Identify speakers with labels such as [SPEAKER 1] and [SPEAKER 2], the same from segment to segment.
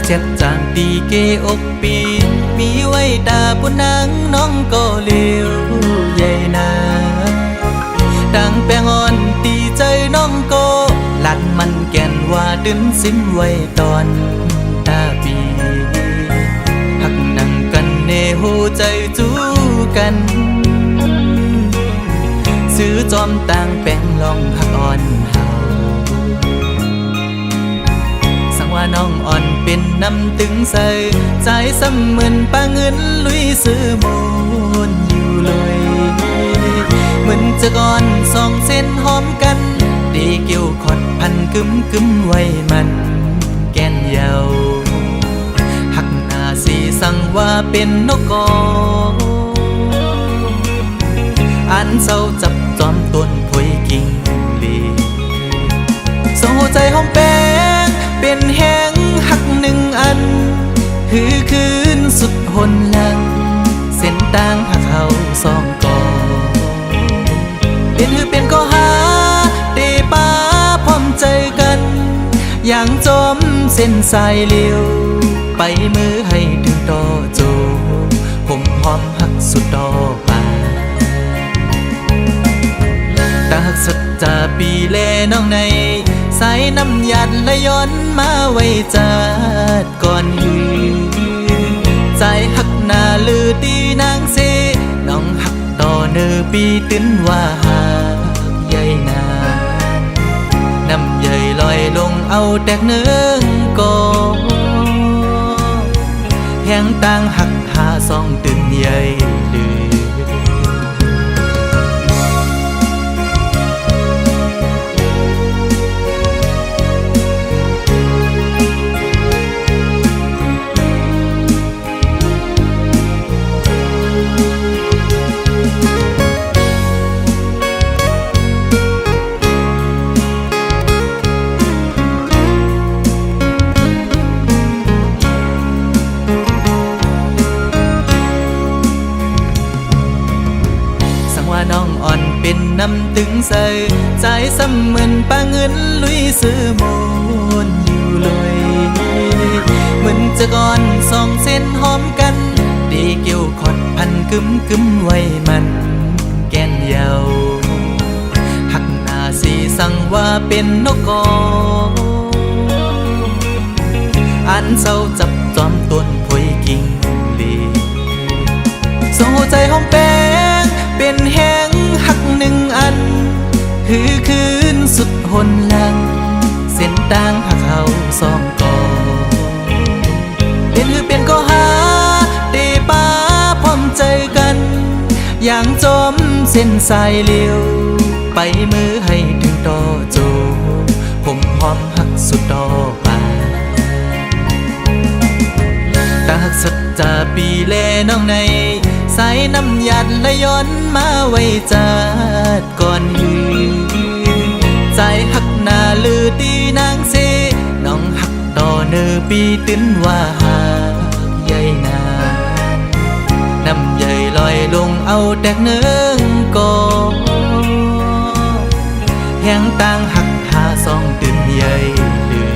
[SPEAKER 1] เจ็บจางตีเกอกปีมีไว้ตาผู้นางน้องก็เลี้ยวใหญ่นาดังแปงอ่อนตีใจน้องก็หลัดมันแก่นว่าดึนสิ้นไว้ตอนตาปีหักนั่งกันเนหูใจจู้กันซื้อจอมต่างแปงลองหักอ่อนเฮาสังว่าน้องอ่อนเป็นน้ำตึงใส่ใจซ้ำเหมือนปลาเงินลุยซื้อมูลอยู่เลยเหมือนจะก่อนสองเส้นหอมกันดีเกี่ยวขอดพันกึมไว้มันแก่นเยาหักหน้าสีสั่งว่าเป็นนกกออันเศร้าจับจอมต้นพวยกิ่งลีส่งหัวใจหอมแป้งเป็นแห้งหักหนึ่งอันหือคืนสุดหนหลังเส้นต่างหักเขาสองกอเป็นหือเป็นก็หาเตป้าพร้อมใจกันอย่างจมเส้นสายเลี้ยวไปมือให้ถึงต่อโจผมหอมหักสุดต่อไปตาหักสัจจาปีแลน้องในสายน้ำหยัดและย้อนมาไว้จัดก่อนหือใจหักหน้าลือตีนางเสน้องหักต่อเนื้อปีตื้นว่าหากใหญ่นาน้ำใหญ่ลอยลงเอาแตกเนื้อกอแห้งต่างหักหาสองตื่นใหญ่ลือน้องอ่อนเป็นน้ำตึงใส่ใจซ้ำเหมือนปลาเงินลุยซื้อมูลอยู่เลยเหมือนจะก่อนสองเส้นหอมกันดีเกี่ยวขอดพันกึมไว้มันแก่นเยาหักหน้าสีสั่งว่าเป็นนกกออันเศร้าจับจอมต้นพวยกิ่งลีส่งหัวใจหอมแป้งเป็นแห้งหักหนึ่งอันหือคืนสุดหนหลังเส้นต่างหักเขาสองกอเป็นหือเป็นก็หาเตป้าพร้อมใจกันอย่างจมเส้นสายเลี้ยวไปมือให้ถึงต่อโจผมหอมหักสุดต่อไปตาหักสัจจาปีแลน้องในสายน้ำหยัดและย้อนมาไว้จัดก่อนหือใจหักหน้าลือตีนางเสน้องหักต่อเนื้อปีตื้นว่าหากใหญ่นาน้ำใหญ่ลอยลงเอาแตกเนื้อกอแห้งต่างหักหาสองตื่นใหญ่ลือ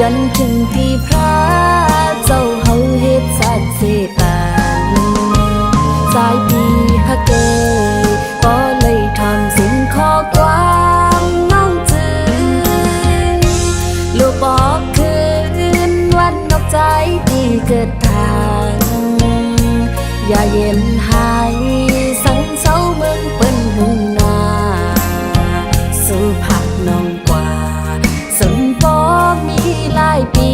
[SPEAKER 2] ยันถึงที่พระเจ้าเฮาเฮ็ดสักเสปานสายปีฮักเกยก็เลยทำสิ่งขอกวางน้องจืนลูกบอกคืนวันนอกใจที่เกิดทางอย่าเย็นหายสังเศร้าเมืองเปิ้นหึงนาสู่ผักน้องกว่าสนปอมีหลายปี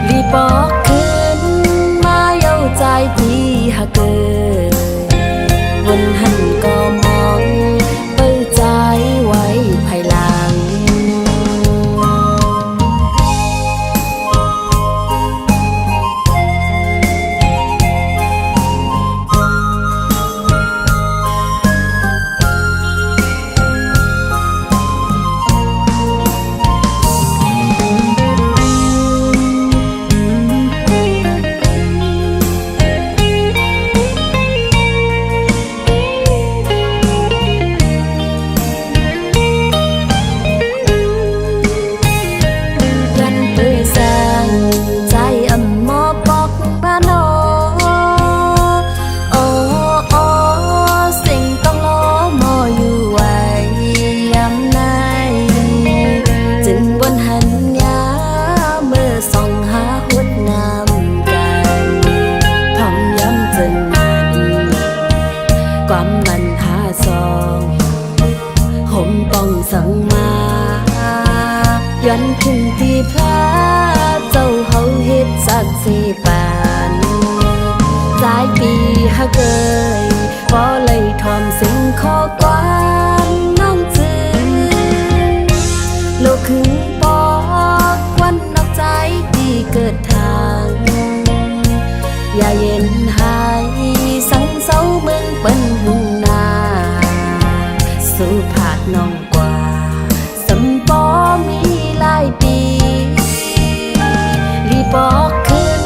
[SPEAKER 2] รีบอกคืนมาเย้าใจที่ฮักเกยวันหันก็มองเปิดใจไว้ภายหลังความมันหาซองผมต้องสั่งมายันถึงที่พระเจ้าเฮาเฮ็ดสักเสปานหลายปีฮักเกยพอเลยทอมสิ่งขอกวางน้องจืนโลกคึงปอกวันนอกใจที่เกิดทางอย่าเย็นหายสังเศร้าเมืองเปิ้นหึงนาสู่ผาดน้องกว่าสำปอมีหลายปีรีบอกคืน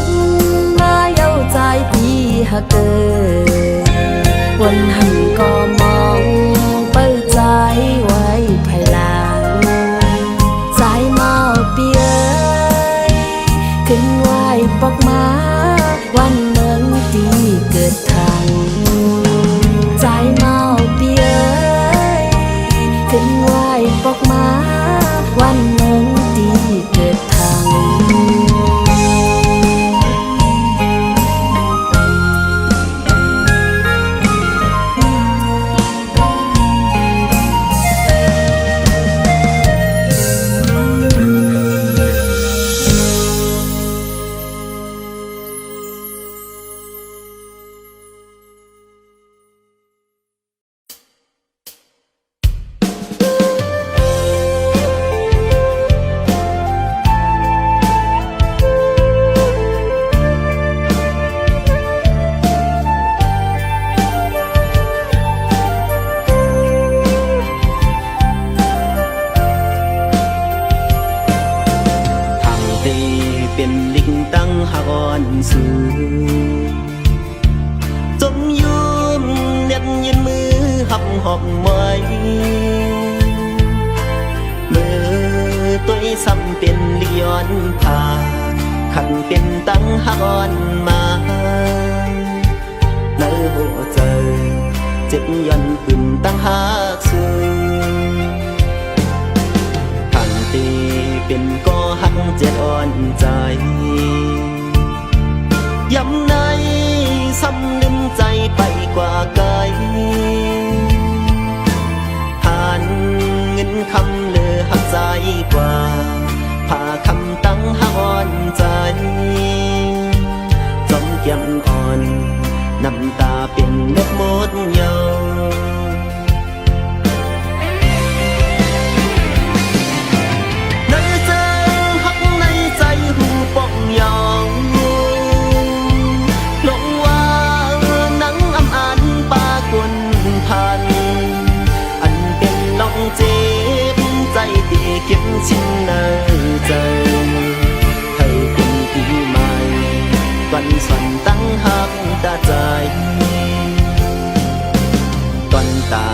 [SPEAKER 2] มาเย้าใจที่ฮักเกยวันหันก็มองเปิดใจไว้ภายหลังใจเมาเปียขึ้นไหวปอกมาวันเมืองที่เกิดทางใจเมาเปียขึ้นไหวปอกมาวันเมืองที่เกิดทาง
[SPEAKER 3] เป็นลิงตั้งหอนสูจมยืมเน็บยืนมือหับหอบไม้มือตัวซ้ำเป็นลิย้อนผ่าขันเป็นตั้งหอนมาเนื้อหัวใจเจ็บยันปืนตั้งหากสูเป็นก็หักเจ็ดอ่อนใจย้ำในซ้ำลืมใจไปกว่าไกลทานเงินคำเลือหักใจกว่าผ่าคำตั้งหักอ่อนใจจอมแก้มอ่อนน้ำตาเป็นเม็ดมดเยาเก็บชิ้นในใจให้เป็นปีใหม่วันสันตั้งหักตาใจตอนตา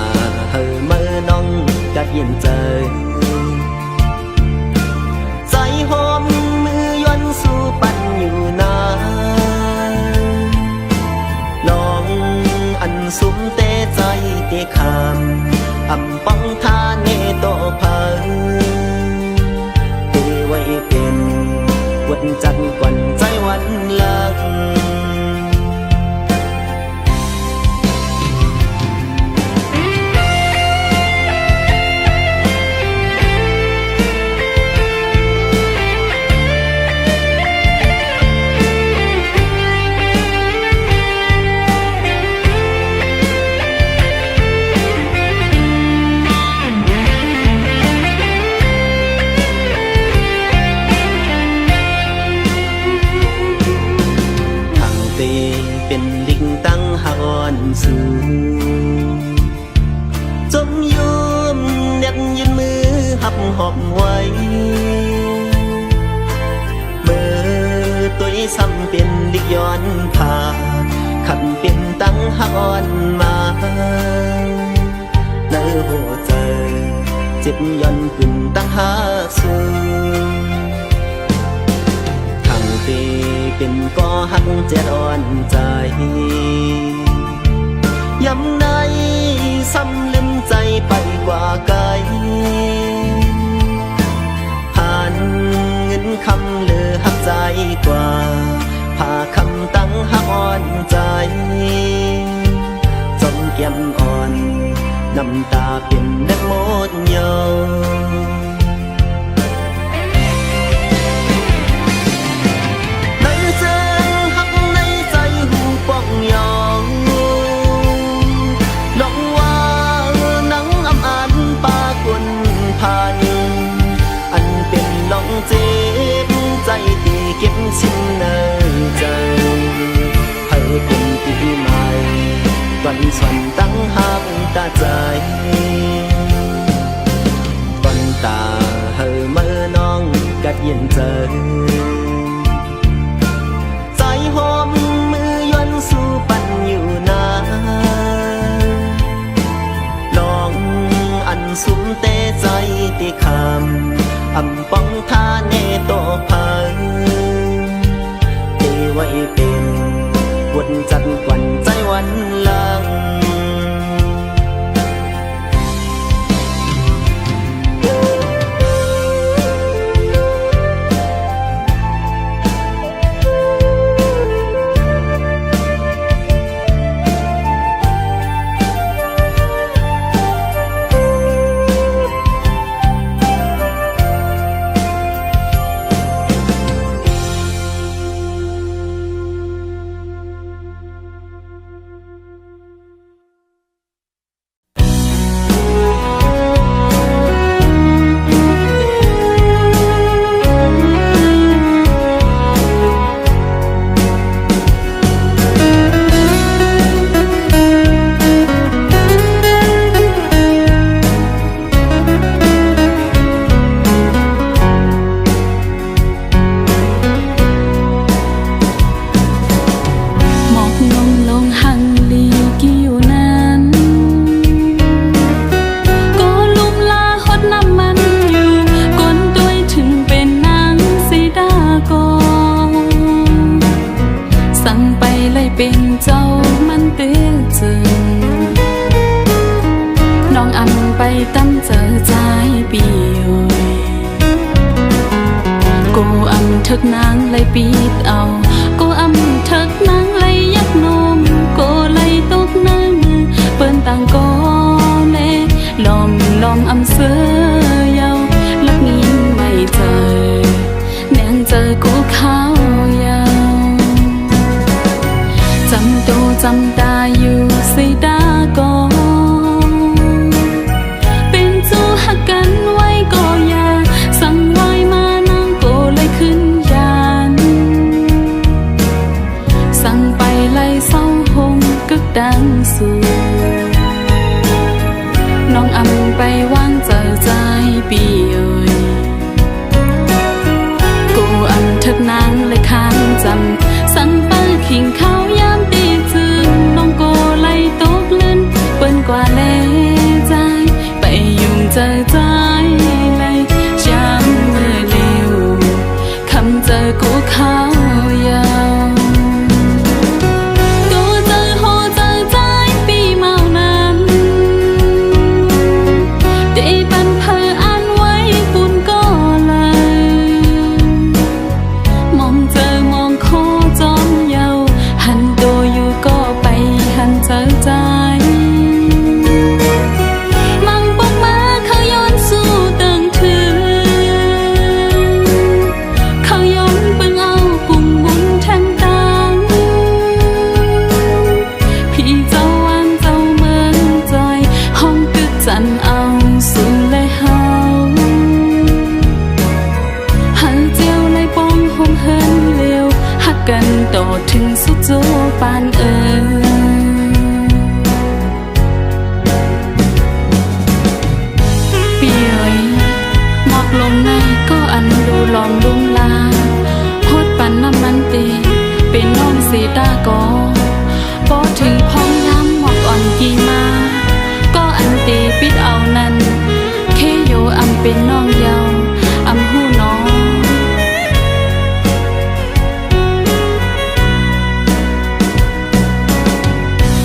[SPEAKER 3] เฮอเมื่อน้องกัดเย็นใจ ติคำอำป้องทาเนโตพังเทไว้เป็นวันจันทร์กวันใจวันลังเป็นลิงตั้งหอนสูงจมยุมเน็บยืนมือหับหอบไว้เมื่อตัวซ้ำเป็นลิกย้อนผ่าขันเป็นตั้งหอนมาในหัวใจเจ็บย้อนขึ้นตั้งหาสูงตีเป็นก่อหักเจ็ดอ่อนใจย้ำในซ้ำลืมใจไปกว่าไกลผ่านเงินคำเลือหักใจกว่าพาคำตั้งหักอ่อนใจจมแก้มอ่อนน้ำตาเป็นดังหมดยอเจ็บใจที่เก็บชิ้นในใจให้เป็นปีใหม่วันสวนตั้งหักตาใจวันตาเฮอเมื่อน้องกัดเย็นเจอใจหอมมือยวนสู่ปันอยู่นาลองอันสุมเตใจติคำอำป้องทาเนโตพังเทไว้เป็นวันจันทร์กวันใจวันลังตั้มเจอใจปีกูอำทึกนางเลยปีดเอากูอำทึกนางเลยยักนมกูเลยตกน้ำเปิ้นต่างก็เล่ลอมอำเสือยาวลักงินไม่เจอแนงเจอกูข้าวยาวจำตัวจำตาอยู่สิดาก็กันไว้ก็อย่าสั่งไว้มานางก็เลยขึ้นยานสั่งไปไล่เศร้าหงกึกดังสู่น้องอำไปวางเจอใจปีเอ่ยกูอำทึกนางเลยค้างจำสั่งไปขิงเขายามตีจึงน้องก็ไล่ตกลื่นเปิ้นกว่าแลใจไปยุ่งเจอใจเลยจำเมื่อเร็วคำเจอกูข้าวยาวกูเจอโหเจอใจปีเมานั้น ปีเอ๋ยหมอกลงในก็อันดูหลอมลุ่มลาโพดปันน้ำมันตีเป็นน้องสีตากอพอถึงพ้องย้ำหมอกอ่อนกี่มาก็อันตีปิดเอานั้นเคโยอำเป็นน้องเยาอำหูน้อง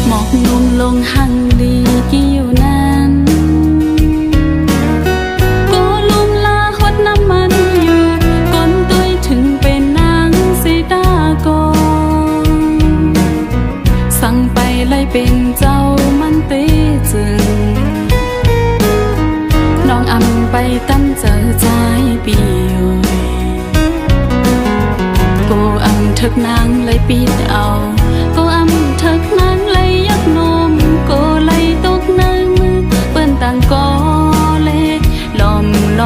[SPEAKER 3] หมอกนุ่มลงหังลีกี่อยู่นั้นก็ลุมลาหดน้ำมันอยู่ก้นตุ้ยถึงเป็นนางสีตากอสั่งไปไล่เป็นเจ้ามันเตจึงน้องอำไปตั้มเจอใจปีโอยโกอำทึกนางไล่ปิดเอาโกอำทึกนางไล่ยักนมโกไล่ตกในมือเปิ้นต่างกอเล่ล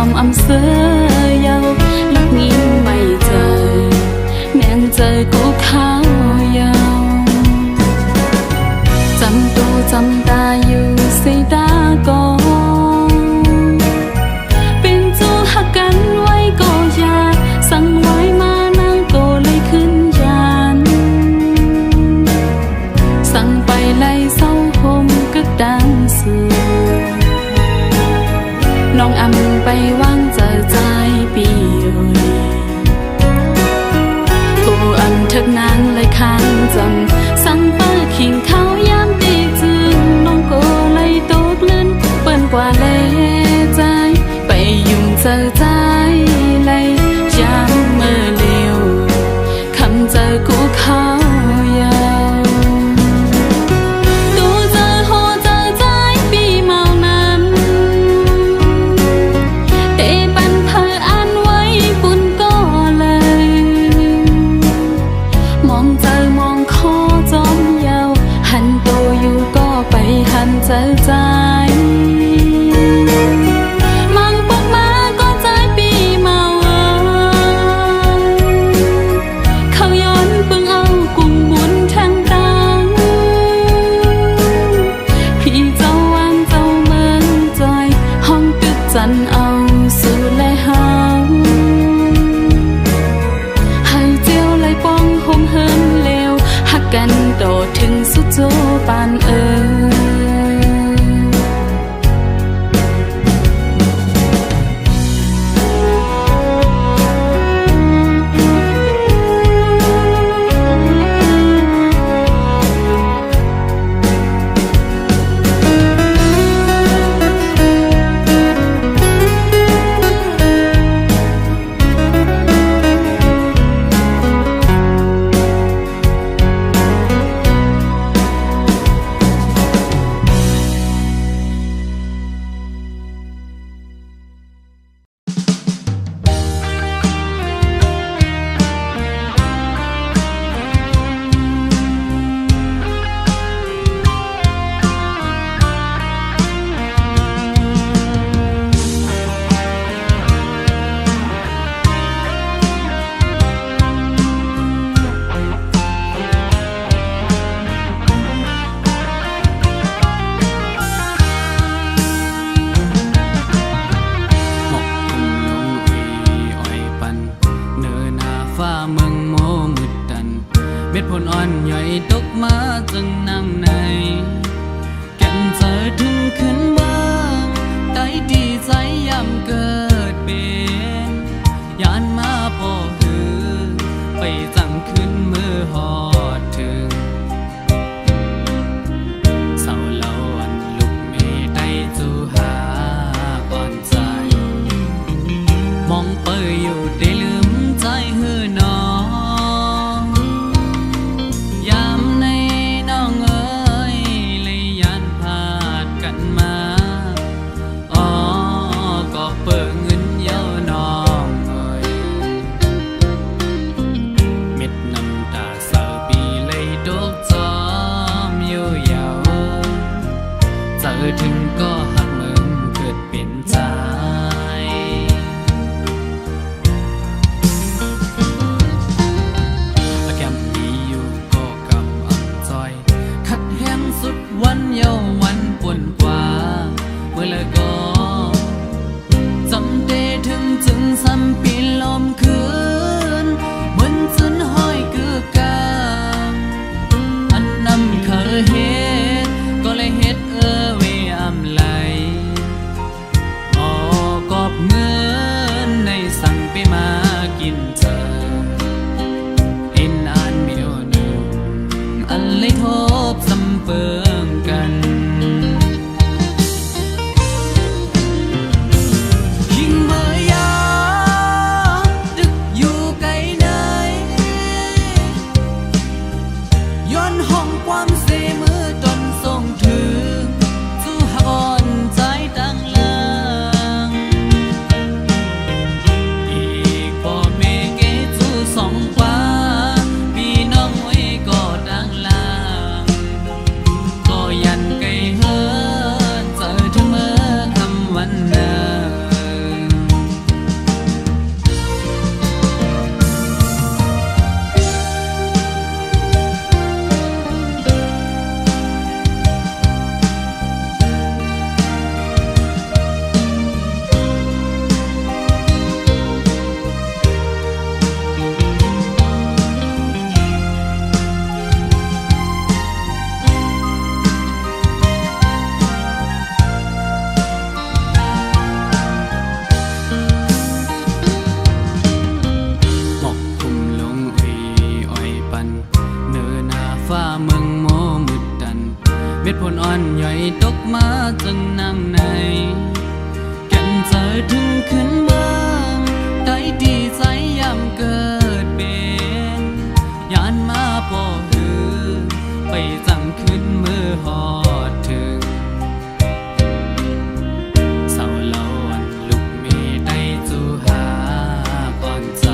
[SPEAKER 3] อมอำเสือยาวลักงิ้มไม่เจอแม่งเจอกูข้าวยาวจำตูจำตาอยู่สีตากอเป็นจูหักกันไว้ก็อยาสั่งไว้มานางโกเลยขึ้นยานสั่งไปไล่เศร้าคมกึกดังสูน้องอำไปวางเจอใจปีโอยกูอำทึกนางเลยคันจำสั่งเปิดขิงเขายามตีจึงน้องโกเลยตกลื่นเปิ้นกว่าเลใจไปยุ่งเจอใจเลยยามเมื่อเลี้ยวคำเจอกูเขายาวตูเจอโหเจอใจปีเมานั้นเตปันเพออ่านไว้ปุ่นก็เลยมองเจอมองคอจอมยาวหันโตอยู่ก็ไปหันเจอใจมังปกมาก็ใจปีเมาเขาย้อนเพิ่งเอากุมบุญทางตังพี่เจ้าวางเจ้าเมืองจอยห้องตึกจันเอาสู่และเฮาให้เจียวไหลป้องคมเฮินเลวหักกันโดดถึงสุดโจปานเม็ดผลอ่อนใหญ่ตกมาจังน้ำในแก่นเจอถึงขึ้นบ้างใต้ดีใจยำเกิดเป็นยานมาพอหือไปจังขึ้นมือหอดถึงเศร้าเล่าอันลุกเมได้จูหาก่อนใจมองเปยอยู่ได้ลืมใจหือน้องถึงก็หักมึงเกิดเป็นใจ มาจากนางในกันเจอถึงขึ้นเมืองได้ดีใจยามเกิดเป็นยานมาพอหือไปจังขึ้นมือหอดถึงเศร้าเล่าอันลูกเมได้จูหาก่อนใจ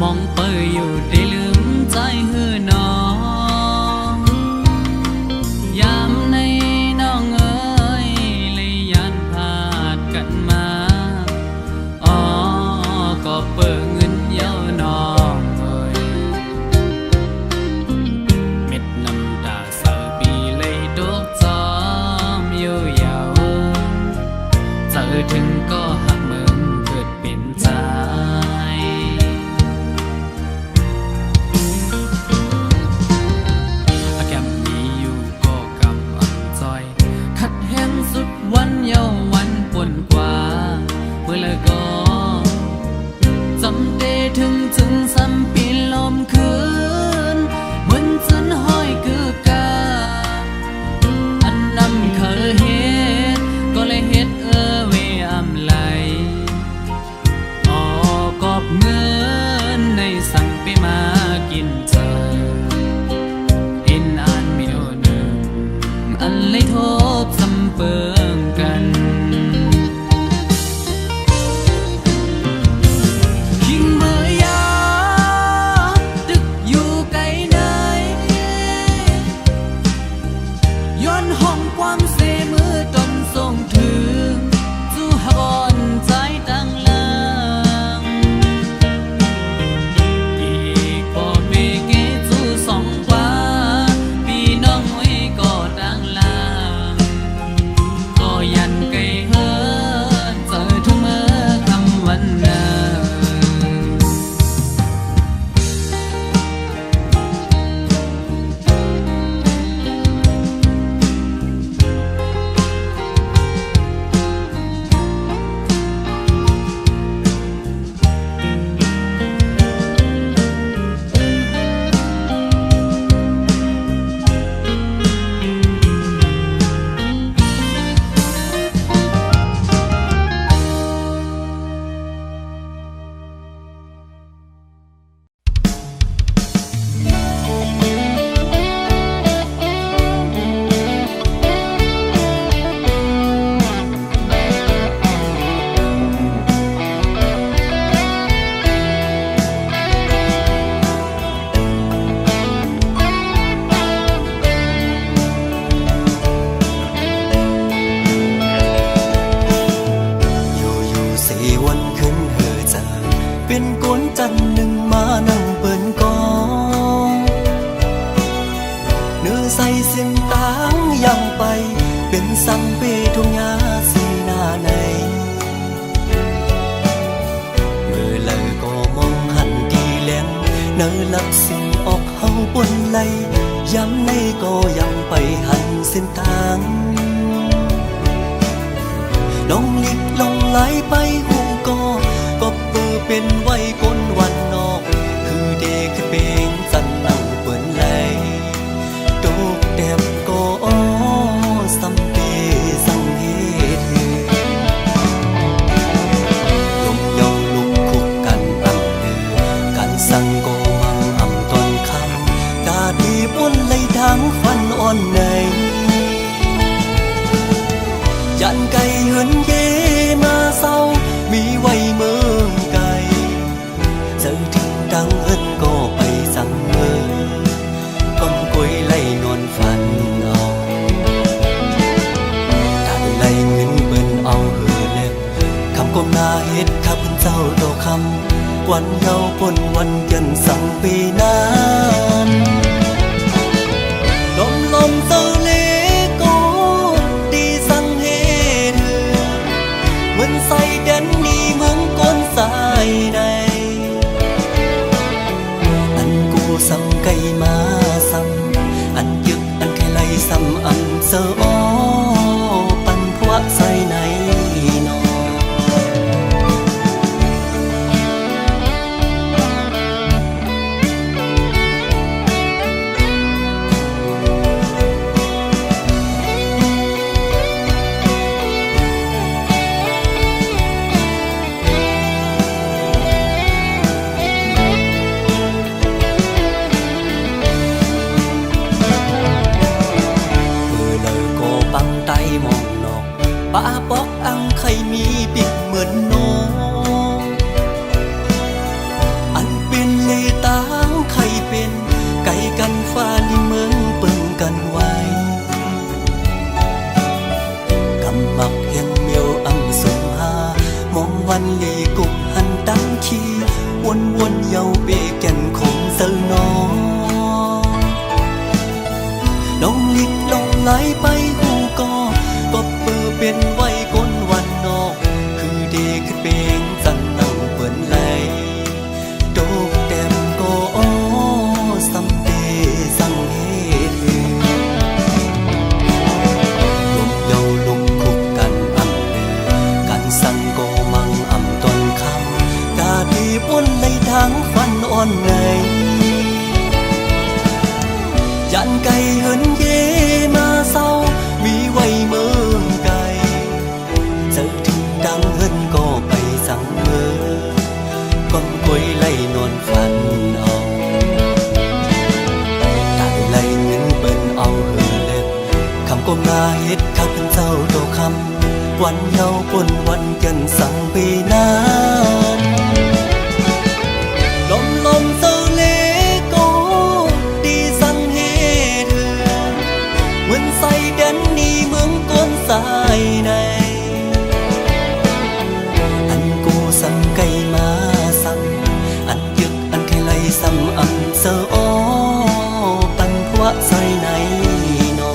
[SPEAKER 3] มองเปยอยู่ได้ลืมใจหือน้องยามในน้องเอ้ยเลยยันพาดกันมาอ๋อก็เปิดเงินเย้าน้องเอ้ยเม็ดน้ำตาเศร้าปีเลยดกจอมอยู่ยาวเจอถึงก็หักมึงเกิดเป็นใจแก้มนี้อยู่ก็กำอันจอยขัดแห้งสุดวันเยาวันปวนกว่าเมื่อแล้วก็จำได้ถึงจึงซ้ำปีลมคืนเหมือนจนห้อยคือกาอันนำเคยเฮ็ดก็เลยเฮ็ดเวอำไหลออกกอบเงินในสั่งไปมากินเจอเห็นอ่านมีโอหนึ่งอันเลยทบซ้ำเปิงกันคิงเมื่อยาดึกอยู่ไกลไหนย้อนห้องความเสมือตนส่งถึงจูหบอนใจตั้งหลังอีกพอเมเกจูสองกว่าพี่น้องไว้ก็ตั้งหลังก็ยันไกลเฮินเจอทุกเมื่อคำวันนั้น
[SPEAKER 1] สังเปทุงยาสีหน้าในเมื่อเลอก็มองหันดีแลงเนอลับสิ่งออกเฮาปนไหลย้ำในก็ยังไปหันเส้นทางลองลิกลองไหลไปหูก็เปือเป็นไว้ก้นวันนอกคือเด็กเปงจันนั่งเปิ้นไหลโตกแดบก็สัมเปสังเหตุลมเยาลุกคุกกันอังเดือกันสั่งก็มังอ่ำตอนคำกาดีป้นไหลทางฟันอ่อนในยันไก่เหินเยมาเศร้ามีไว้เมืองไก่เจอถึงดังเอิ้นก็ไปสั่งเมือก้มกวยไล่นอนฝันเอาถ้าได้ไล่เงินเบิ่นเอาเหือเล็บคำก้มหน้าเฮ็ดข้าพเจ้าดอกคำวันเยาว์ปนวันเย็นสั่งปีนั้นลมเศร้าเลก็ดีสั่งเฮ็ดเหมือนใส่แดนนี้เมืองก้นสายใดอันกูสั่งไก่มาสั่งอันยึกอันไข่ไหลซ้ำอันเสออ้อปันพวกใส่ในนอ ป้าปอกอังไข่มีปิดเหมือนน้องอันเป็นเลตางไข่เป็นไก่กันฟ้าลิเมืองเปิงกันไว้กำมักเห็นเมียวอังสงหามองวันลีกุกหันตั้งขี้วนเยาเปแก่นคงเสลน้องลงลิกลงไหลไปหูก็เปิดเป็นไว้ก้นวันนอกคือเด็กเปงจันเนาเปิ่นไหลโดกแต้มก็สำเดสังเหตุลมเยาลมคุกกันอำเดือกันสั่งก็มังอำตอนคำกาดีป้นไหลทางฟันอ่อนไงยันไก่เหินเยมาเศร้ามีไว้เมืองไก่เจอถึงดังเหินก็ไปสั่งเมือก้มกวยไล่นอนฝันเอาตายไล่เงินเบิ่นเอาเหินเล็บคำก้มหน้าเฮ็ดข้าเป็นเจ้าโตคำวันเยาปนวันกันสั่งปีนั้นลมเศร้าเลโกดีสั่งเฮ็ดเหมือนใส่แดนนี่เมืองก้นสายในอันกูสั่งไก่มาสั่งอันยึกอันไข่ไหลซ้ำอันเสออปันพวะใส่ในนอ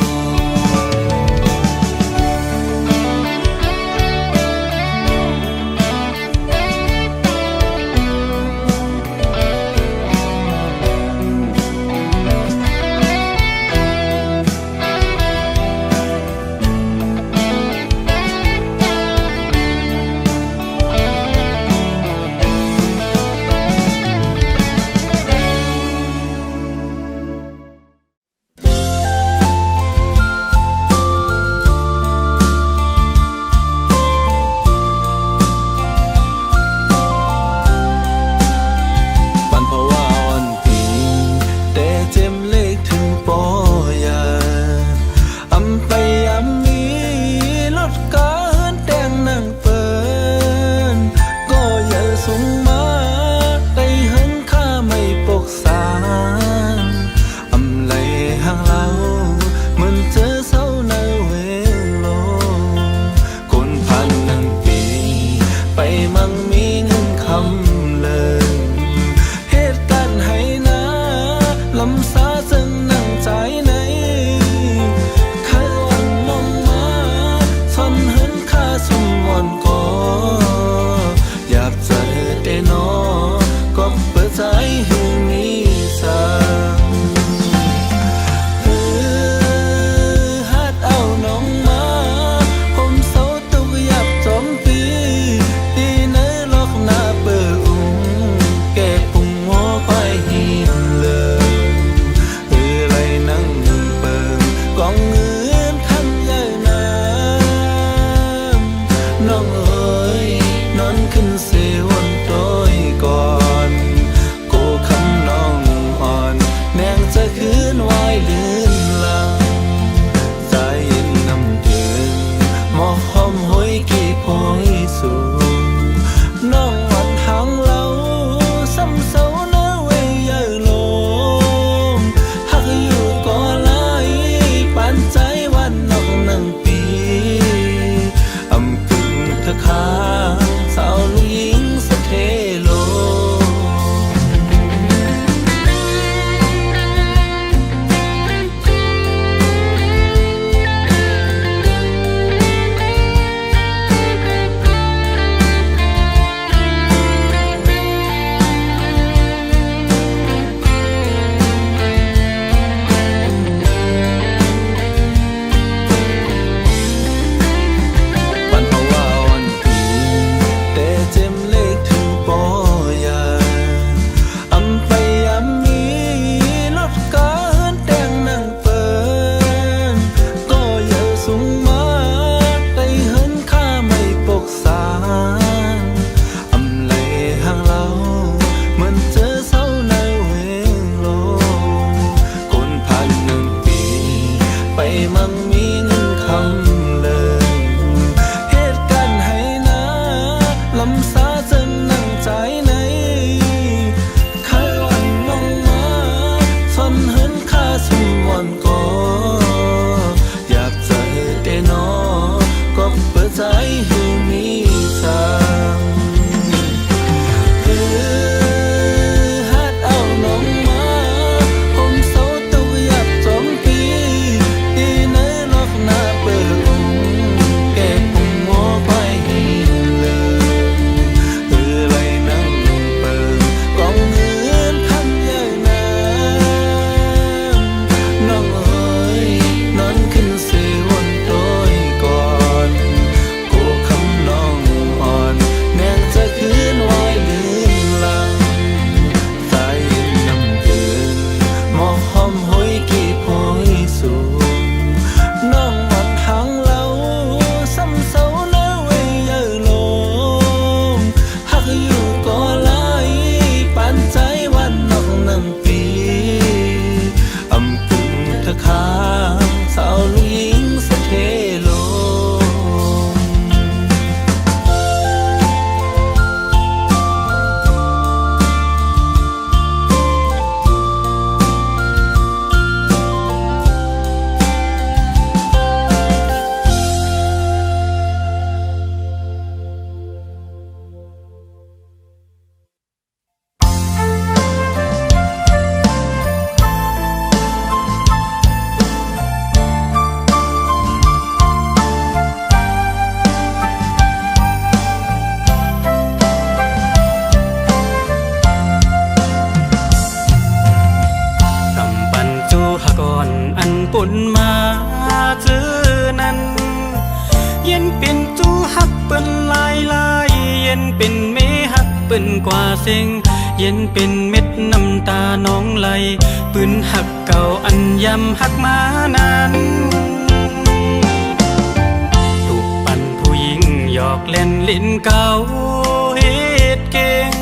[SPEAKER 4] ฮักเปิ้นหลายหลายเย็นเป็นเมฮักเปิ้นกว่าเซ็งเย็นเป็นเม็ดน้ำตาน้องไหลปืนหักเก่าอันยำหักมานานถูกปั่นผู้หญิงหยอกเล่นลิ้นเก่าเฮ็ดเก่ง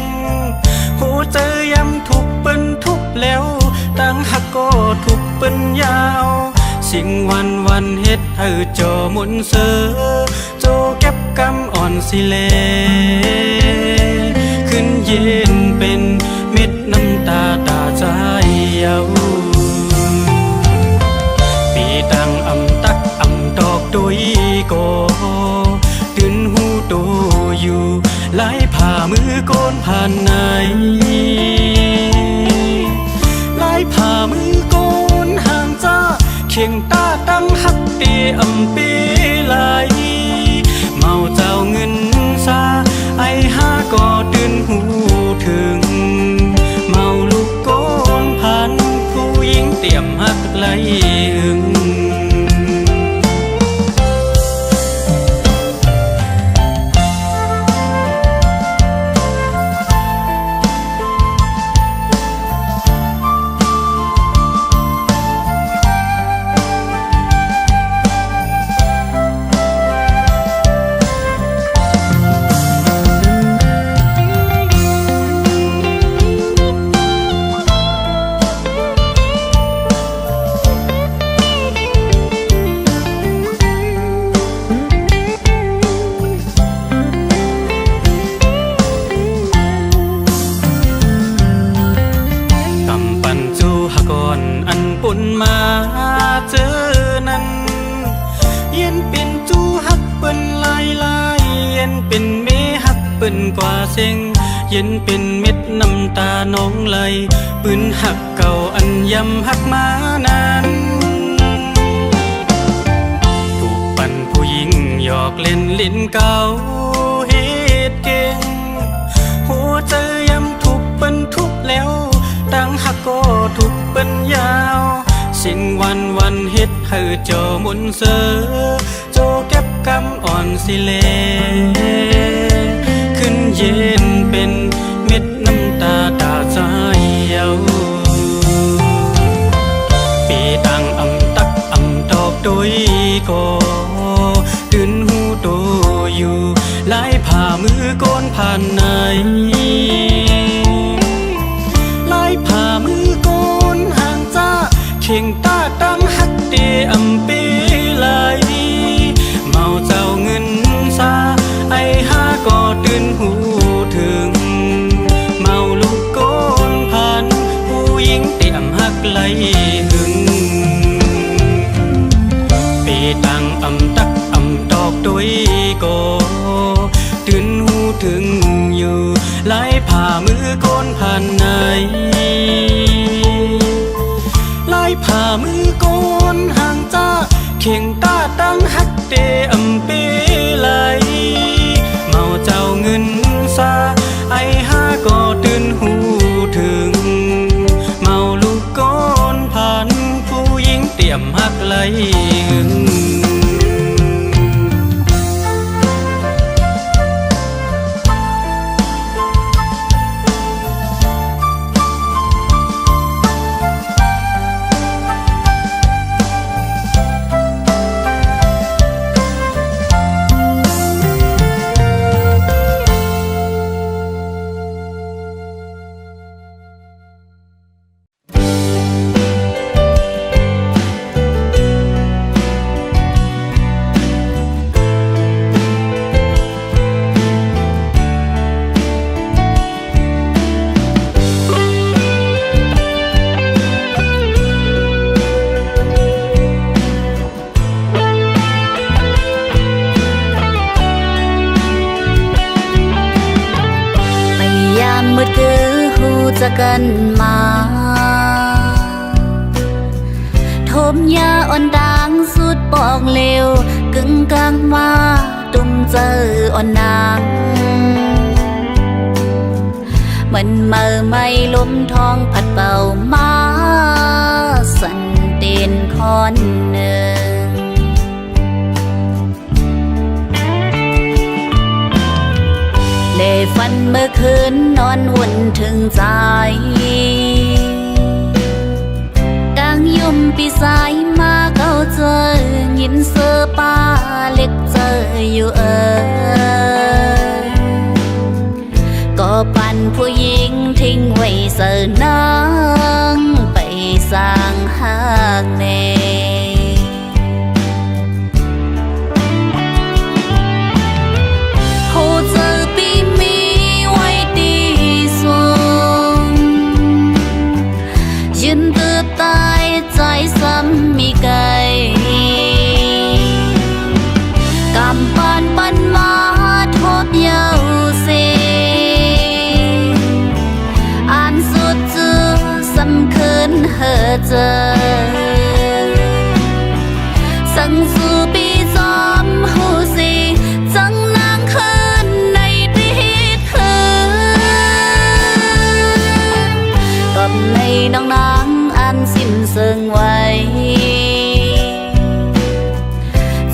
[SPEAKER 4] หูเจอยำถูกเปิ้นทุบแล้วตั้งหักก็ถูกเปิ้นยาวสิ่งวันเฮ็ดให้จอหมุนเสือโจเก็บกำอ่อนสิเลขึ้นเย็นเป็นเม็ดน้ำตาตาใจเยาปีตังอำตักอำดอกตุยโกตื่นหูโตอยู่ไหลผ่ามือโกนผ่านไหนไหลผ่ามือโกนห่างจ้าเคียงตาตั้งหักเตียอำปีไหลเมาเจ้าเงินซาไอหาก็ตื่นหูถึงเมาลูกโกนพันผู้หญิงเตรียมหักไหลหึงปุ่นมาเจอนั้นเย็นเป็นจูฮักเปิ้นลายลายเย็นเป็นเมฮักเปิ้นกว่าเซ็งเย็นเป็นเม็ดน้ำตาน้องไหลปืนหักเก่าอันยำหักมานานถูกปั่นผู้หญิงหยอกเล่นลิ้นเก่าเฮ็ดเก่งหัวใจยำถูกเปิ้นทุบแล้วตั้งหักก็ถูกเปิ้นยาวสิ่งวันเฮ็ดให้เจ้าหมุนเสือโจเก็บกำอ่อนสิเลขึ้นเย็นเป็นเม็ดน้ำตาตาใจเยาปีตังอำตักอำดอกตุยโกตื่นหูโตอยู่ไหลผ่ามือโกนผ่านไหนไหลผ่ามือโกนห่างจ้าเคียงตาตั้งหักเตียอำปีไหลเมาเจ้าเงินซาไอหาก็ตื่นหูถึงเมาลูกโกนผ่านผู้หญิงเตรียมหักไหลหึงปีตังอำตักอำดอกตุยโกตื่นหูถึงอยู่ไหลผ่ามือโกนผ่านไหนไหลผ่ามือโกนห่างจ้าเคียงตาตั้งหักเตอำปีไหลเมาเจ้าเงินซาไอหาก็ตื่นหูถึงเมาลูกโกนผ่านผู้หญิงเตรียมหักไหลหึงมืดคือหูจะกันมาทมยาอ่อนดังสุดปองเลวกึ่งกลางมาตุ้มเจออ่อนนางมันเมื่อไม่ลมทองพัดเป่ามาสันเตียนคอนหนึ่ง
[SPEAKER 2] ฝันเมื่อคืนนอนวุ่นถึงใจกลางยมปีสายมาเก้าเจอยินเสือป้าเล็กเจออยู่ก็ปั่นผู้หญิงทิ้งไว้เสือนางไปสร้างหากแน่มีไก่กำปั้นปั้นมาทบเยาเสอ่านสุดจือสำคืนเฮอเจอสังสู่ปีจอมหูสีจังนางคืนในติดคืนกับในน้องนางอันสิ้นเสื่องไว้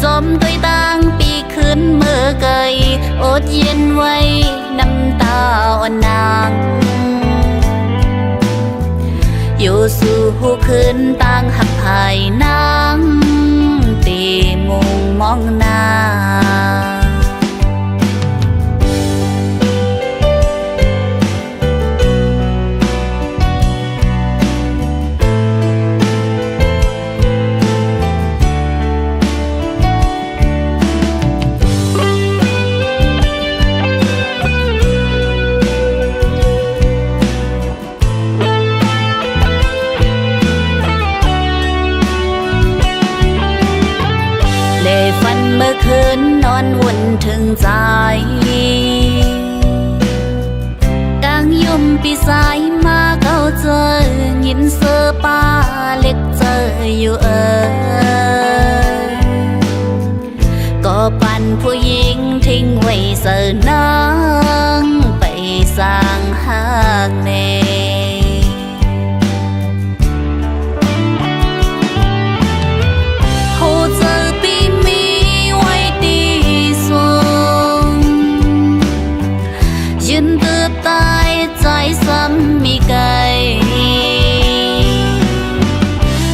[SPEAKER 2] จมด้วยตั้งปีขึ้นเมื่อไกลอดเย็นไว้น้ำตาอ่อนนางอยู่สู่หูขึ้นตั้งหักภายนางตีมุงมองหน้าฝันเมื่อคืนนอนวุ่นถึงใจกลางยมปีสายมาเก้าเจอยินเสือป้าเล็กเจออยู่ก็ปั่นผู้หญิงทิ้งไว้เสือนางไปสร้างหากแน่มีไก่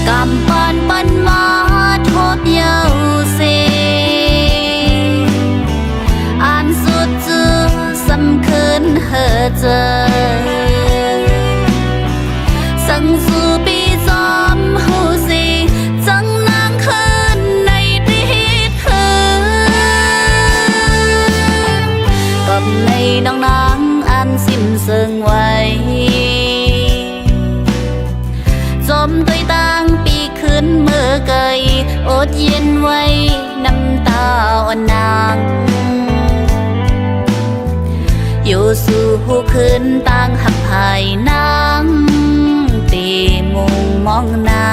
[SPEAKER 2] กำปั้นปั้นมาทบเยาเสอ่านสุดจือสำคืนเฮอเจอสังสู่ปีจอมหูสีจังนางคืนในติดคืนกับในน้องนางอันสิ้นเสื่องไว้จมด้วยตั้งปีขึ้นเมื่อไกลอดเย็นไว้น้ำตาอ่อนนางอยู่สู่หูขึ้นตั้งหักภายนางตีมุงมองหน้า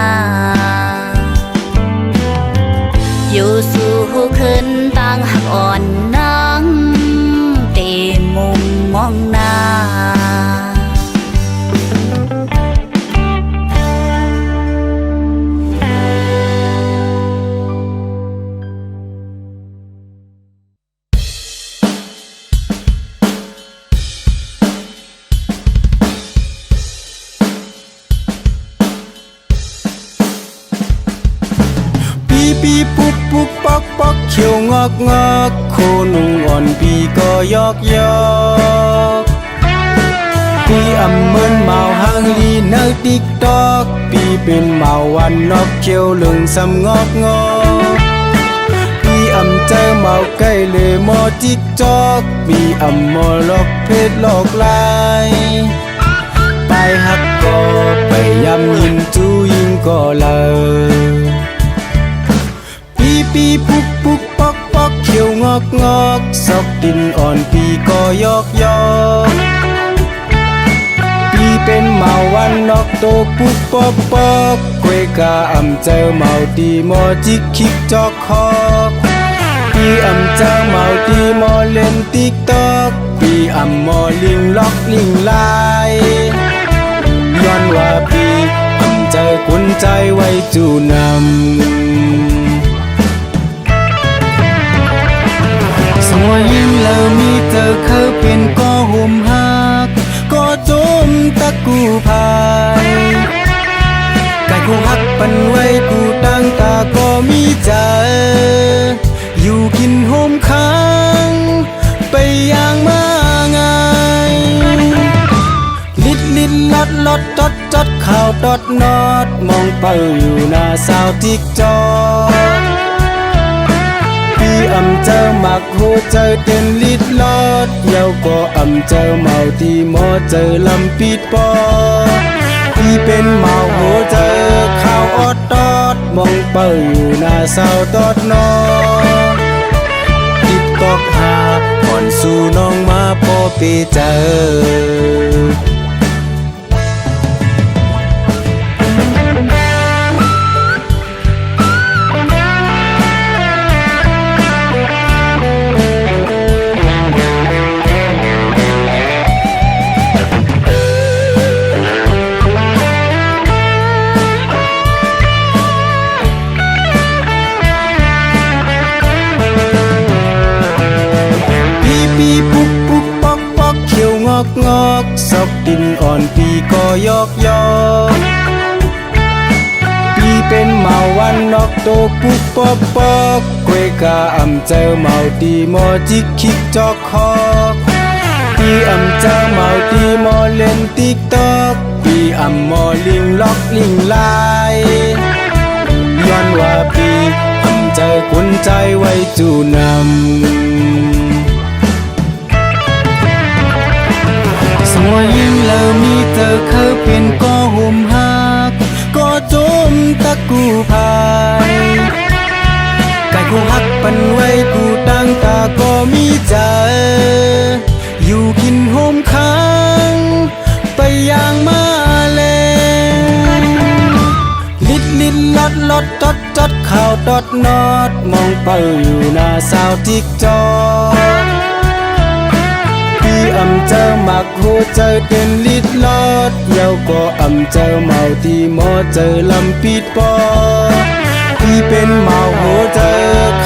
[SPEAKER 2] อยู่สู่หูขึ้นตั้งหักอ่อนนางตีมุงมองหน้า
[SPEAKER 4] ปีปุ๊บปุ๊บป๊อกป๊อกเขียวงอกงอกโคนุ่งอ่อนปีก็ยอกยอกปีอำเมินเมาหางลีเนอติ๊กตอกปีเป็นเมาวันนอกเขียวเหลืองซ้ำงอกงอกปีอำเจอเมาใกล้เลยมอติ๊กจอกปีอำมอลอกเพชรหลอกลายไปหักก็ไปยำยินจูยิงก็เลยปีปุ๊บปุ๊บป๊อกป๊อกเขียวงอกงอกซอกดินอ่อนปีก็ยอกยอกปีเป็นเมาวันนอกโตปุ๊บป๊อกป๊อกกวยกาอำเจอเมาตีมอจิกคิกจอกคอกปีอำเจอเมาตีมอเล่นติ๊กตอกปีอำมอลิงล็อกลิงลายย้อนว่าปีอำเจอกุนใจไว้จูนำสวยยิ่งแล้วมีเธอเคยเป็นก็ มีเจออยู่กินโฮมค้างไปอย่างมาง่ายลิดลิดลอดลอดจดจดข่าวดอดนอดมองเป้าอยู่หน้าสาวทิกจอพี่เจอหมักโหเจอเต้นลิดลอดเยาก็เจอเมาที่หมอเจอลำปีดปอพี่เป็นเมาโหเจอข่าวออดดอดมองเป้าอยู่หน้าสาวดอดนอติดตอกหาก่อนสู่น้องมาพอไปเจองอกซอกดินอ่อนปีก็ยอกยอกปีเป็นเมาวันนอกโตปุกปอกปอกกวยกาเจอเมาดีมอจิกคิกจอกคอกปีเจอเมาดีมอเล่นติ๊กตอกปีมอลิงล็อกลิงลายย้อนว่าปีเจอกุนใจไว้จูนำสวยยิ่งแล้วมีเธอเคยเป็นก็ห่มหักก็จมตะกูพายกายกูหักปันไว้กูตั้งตาก็มีใจอยู่กินโฮมค้างไปอย่างมาแลลิดลิดลอดลอดจดจดข่าวดอดนอดมองเป้าอยู่หน้าสาวทิกจอเจอหมักโหเจอเต้นลิดลอดเยาก็เจอเมาที่หมอเจอลำปีดปอที่เป็นเมาโหเจอ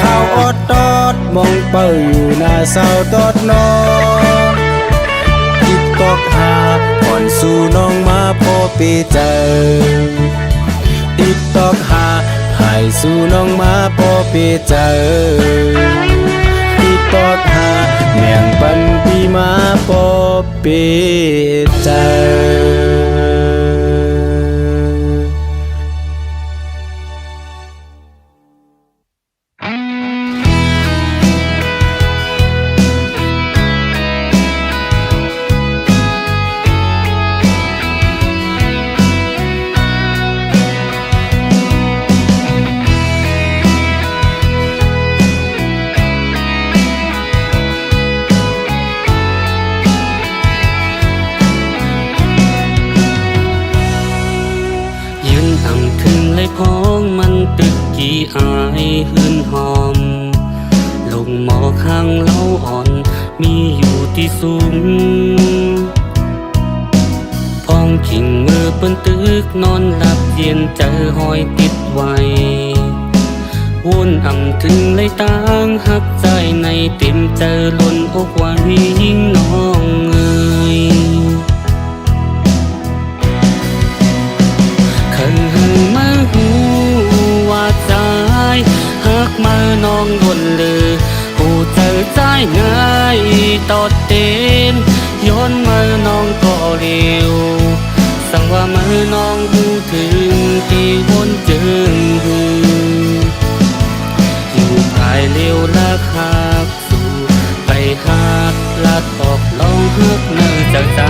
[SPEAKER 4] ข่าวออดดอดมองเป้าอยู่หน้าสาวดอดนอติดตอกหาก่อนสู่น้องมาพอไปเจอติดตอกหาให้สู่น้องมาพอไปเจอติดตอกหาเมียงปันปีมาพอเปเจอพ้องมันตึกกี่อายหืนหอมลงหมอข้างเล้าอ่อนมีอยู่ที่สูงพ้องขิงมือเปิ้นตึกนอนหลับเย็นเจอหอยติดไว้วนถึงเลยต่างหักใจในเต็มเจอล้นอกไว้ยิ่งน้องเอ่ยมาหูว่าใจหักมาน้องล้นเลยหูเจอใจง่ายตอดเต้นย้อนมาน้องก็เร็วสั่งว่ามาน้องหูถึงที่วนเจิงหูอยู่ภายเร็วละหักสู่ไปหักลัดออกลองหักเนื้อจากใจ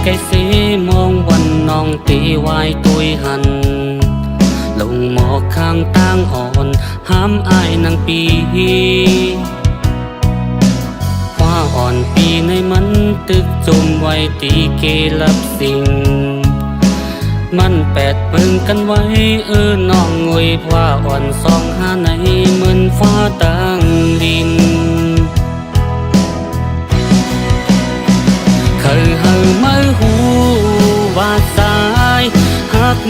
[SPEAKER 4] ไก่เสมองวันน้องตีวายตุยหันลงหมอกข้างตั้งอ่อนห้ามอายนางปีว่าอ่อนปีในมันตึกจมไว้ตีเกลับสิ่งมันแปดเบิ่งกันไว้น้องงวยว่าอ่อนสองหาในเหมือนฟ้าตั้งดิน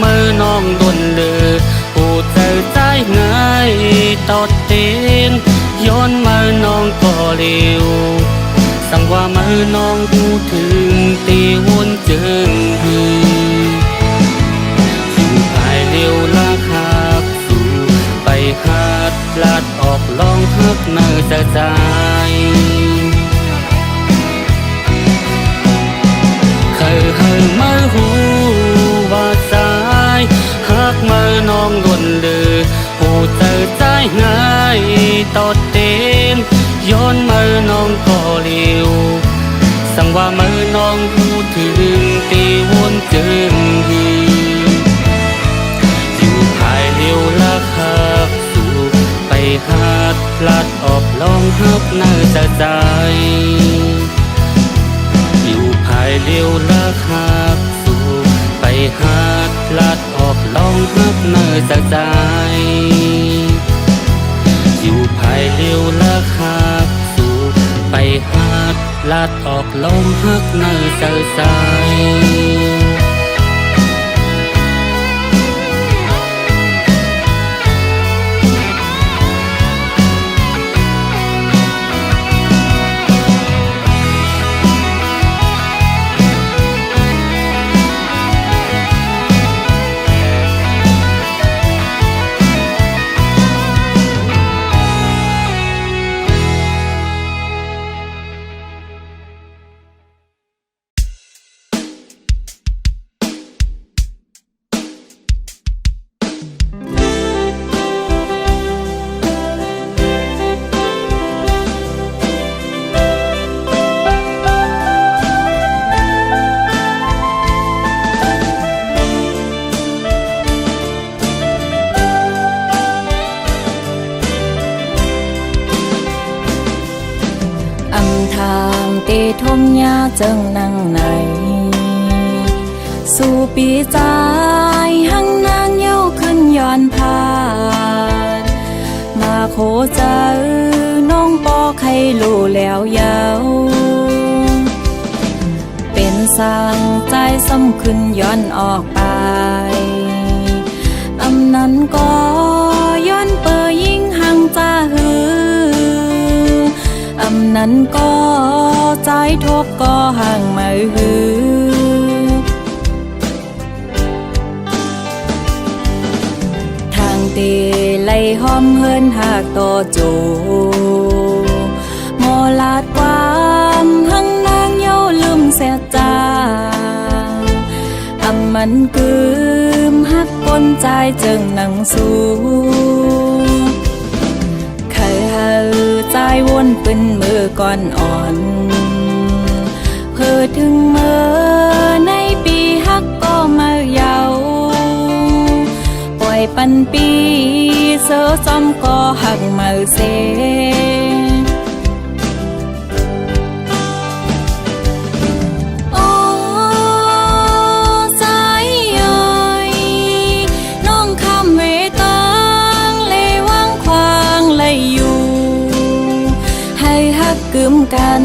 [SPEAKER 4] มือน้องดนเลือผู้เจอใจง่ายตอดเต้นย้อนมือน้องก็เร็วสั่งว่ามือน้องพูดถึงตีวนจึงอยู่ภายเร็วละครับสู่ไปหาดลาดออกลองฮักเนื้อใจเคยมือหูว่าสายหักมือน้องดนเลือผู้เจอใจง่ายตอดเต้นย้อนมือน้องก็เร็วสั่งว่ามือน้องพูดถึงตีวนจึงอยู่ภายเร็วละครับสู่ไปหาดลาดออกลองฮักเนื้อใจอยู่ภายเร็วละครับสู่ไปหาดลาดออกลองฮักเนื้อใจอยู่ภายเร็วละครับสู่ไปหาดลาดออกลองฮักเนื้อใจ
[SPEAKER 2] ทางเตทมยาเจิงนังในสู่ปีใจหังนางเย้าขึ้นย้อนผ่านมาโคเจอน้องปอใครรู้แล้วเย้าเป็นสั่งใจซ้ำขึ้นย้อนออกไปอำนั้นก็ย้อนเปยยิ่งหังจ้าหืออำนั้นก็ใจทบก็ห่างไม่หือทางเตไล่ห้อมเฮินหากต่อโจโมลาดความหังนางเย้าลืมเสียจาอำมันกืมหักก้นใจจึงนังสู้ใจวนเป็นมือก่อนอ่อนเพื่อถึงเมื่อในปีฮักก็มาเยาปล่อยปันปีเสือซ้อมก็หักมาเสกึมกัน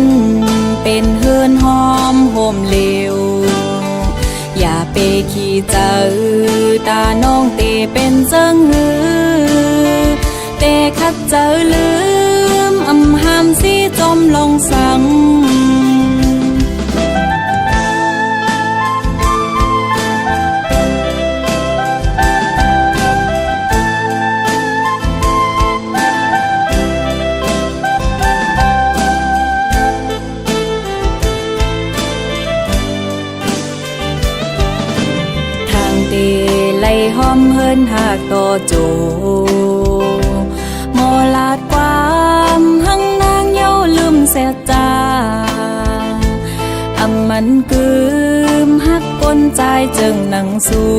[SPEAKER 2] เป็นเฮือนหอมโฮมเหลวอย่าไปขี้เจอตาน้องเตเป็นเจิงหือเตคัดเจอลืมอำหามสิจมลงสังไล่ห้อมเฮินหากต่อโจโมลาดความหังนางเย้าลืมเสียจาอำมันกืมหักก้นใจจึงนังสู้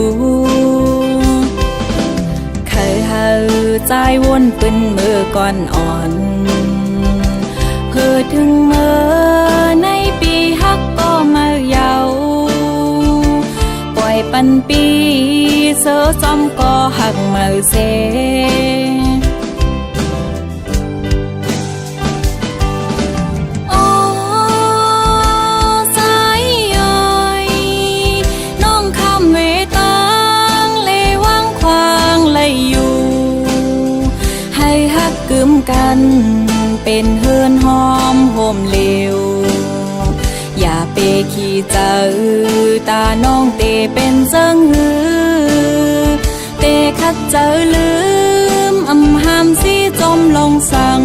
[SPEAKER 2] เคยใจวนเป็นมือก่อนอ่อนเพื่อถึงเมื่อในปีฮักก็มาเยาปล่อยปันปีเสือซ้อมก็หักมาเสสายน้องคำเวตัง
[SPEAKER 3] นเป็นเฮือนหอมโฮมเหลวอย่าเปขี้เจอตาน้องเตเป็นเซิงหือเตคัดเจอลืมอำหามสีจมลงสัง